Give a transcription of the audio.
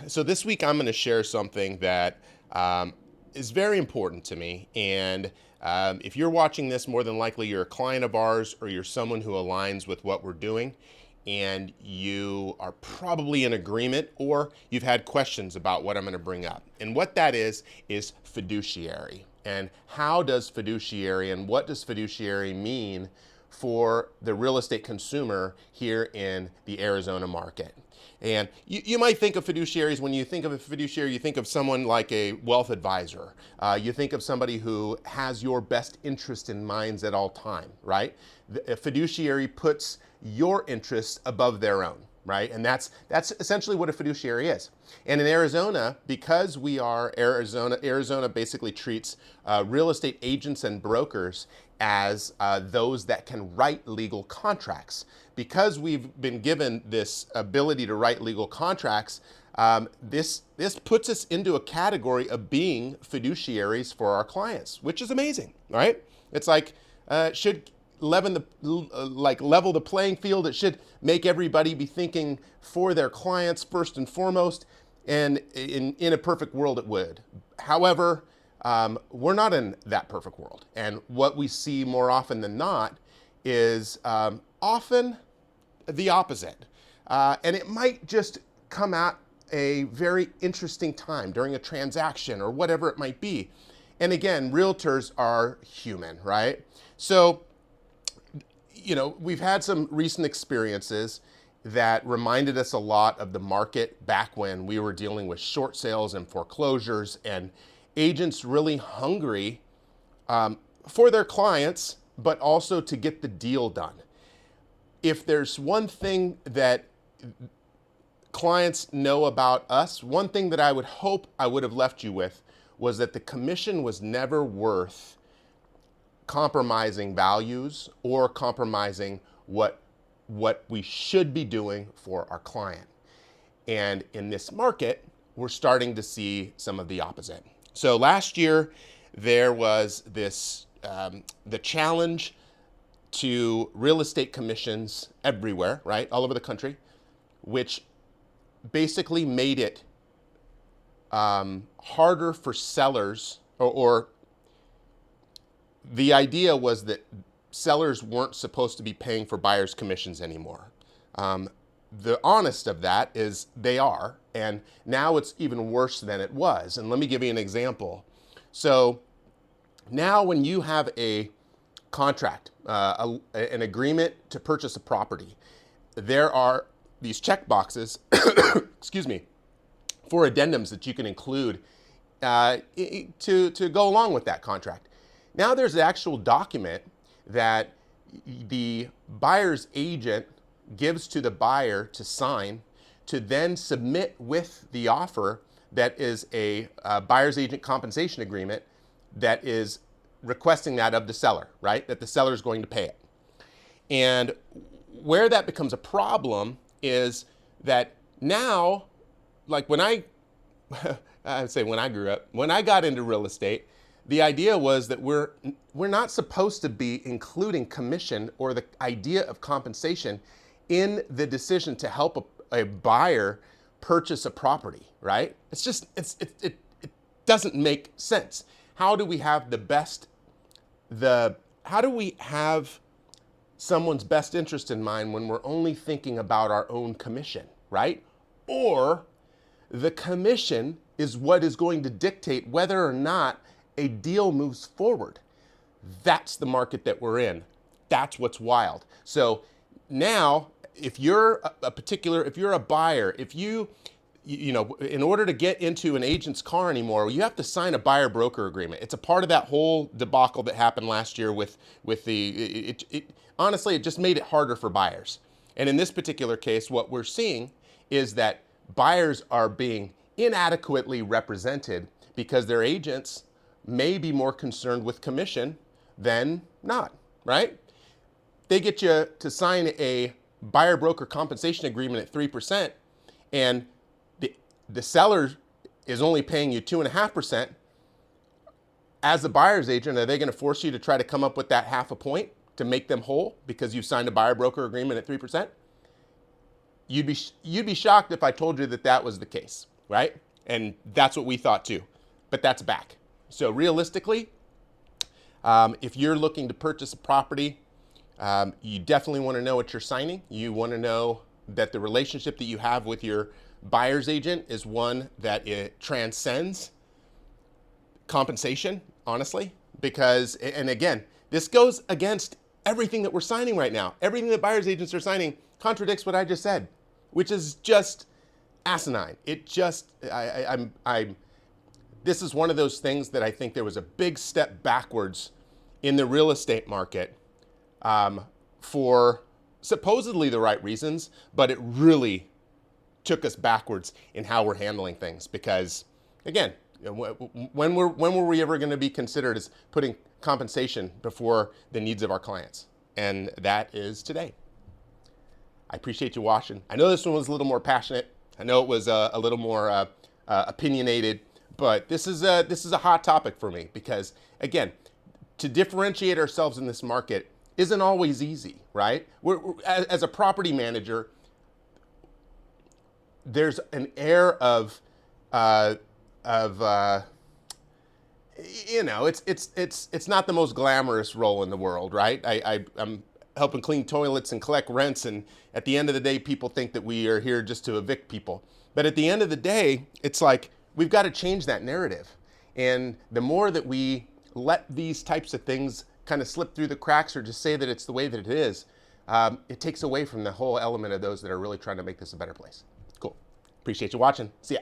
So this week I'm going to share something that is very important to me. And if you're watching this, more than likely you're a client of ours or you're someone who aligns with what we're doing. And you are probably in agreement or you've had questions about what I'm going to bring up. And what that is fiduciary. And how does fiduciary and what does fiduciary mean for the real estate consumer here in the Arizona market? And you might think of fiduciaries, when you think of a fiduciary, you think of someone like a wealth advisor. You think of somebody who has your best interest in mind at all time, right? A fiduciary puts your interests above their own, right? And that's essentially what a fiduciary is. And in Arizona, because we are Arizona basically treats real estate agents and brokers as those that can write legal contracts. Because we've been given this ability to write legal contracts, this puts us into a category of being fiduciaries for our clients, which is amazing, right? It's like should level the playing field. It should make everybody be thinking for their clients first and foremost. And in a perfect world, it would. However, we're not in that perfect world. And what we see more often than not is often the opposite. And it might just come at a very interesting time during a transaction or whatever it might be. And again, realtors are human, right? So, we've had some recent experiences that reminded us a lot of the market back when we were dealing with short sales and foreclosures and agents really hungry for their clients, but also to get the deal done. If there's one thing that clients know about us, one thing that I would hope I would have left you with was that the commission was never worth compromising values or compromising what we should be doing for our client. And in this market, we're starting to see some of the opposite. So last year, there was this the challenge to real estate commissions everywhere, right, all over the country, which basically made it harder for sellers, or the idea was that sellers weren't supposed to be paying for buyers' commissions anymore. The honest of that is they are, and now it's even worse than it was. And let me give you an example. So now when you have a contract, an agreement to purchase a property, there are these check boxes, excuse me, for addendums that you can include to go along with that contract. Now there's an actual document that the buyer's agent gives to the buyer to sign, to then submit with the offer, that is a buyer's agent compensation agreement that is requesting that of the seller, right? That the seller is going to pay it. And where that becomes a problem is that now, like when I would say when I grew up, when I got into real estate, the idea was that we're not supposed to be including commission or the idea of compensation in the decision to help a buyer purchase a property, right? It's just, it doesn't make sense. How do we have how do we have someone's best interest in mind when we're only thinking about our own commission, right? Or the commission is what is going to dictate whether or not a deal moves forward. That's the market that we're in. That's what's wild. So now, if you're if you're a buyer, if in order to get into an agent's car anymore, you have to sign a buyer broker agreement. It's a part of that whole debacle that happened last year with honestly, it just made it harder for buyers. And in this particular case, what we're seeing is that buyers are being inadequately represented because their agents may be more concerned with commission than not, right? They get you to sign a buyer broker compensation agreement at 3%, and the seller is only paying you 2.5%. As the buyer's agent, are they going to force you to try to come up with that half a point to make them whole because you signed a buyer broker agreement at 3%? You'd be shocked if I told you that that was the case. right? And that's what we thought too. But that's back. So realistically, if you're looking to purchase a property, you definitely want to know what you're signing. You want to know that the relationship that you have with your buyer's agent is one that it transcends compensation, honestly, because, and again, this goes against everything that we're signing right now. Everything that buyer's agents are signing contradicts what I just said, which is just asinine. It just, this is one of those things that I think there was a big step backwards in the real estate market for supposedly the right reasons, but it really took us backwards in how we're handling things. Because again, when were we ever going to be considered as putting compensation before the needs of our clients? And that is today. I appreciate you watching. I know this one was a little more passionate. I know it was a little more opinionated, but this is a hot topic for me because, again, to differentiate ourselves in this market isn't always easy, right? As a property manager, there's an air of you know, it's not the most glamorous role in the world, right? I'm helping clean toilets and collect rents, and at the end of the day, people think that we are here just to evict people. But at the end of the day, it's like we've got to change that narrative. And the more that we let these types of things kind of slip through the cracks or just say that it's the way that it is, it takes away from the whole element of those that are really trying to make this a better place. Cool. Appreciate you watching. See ya.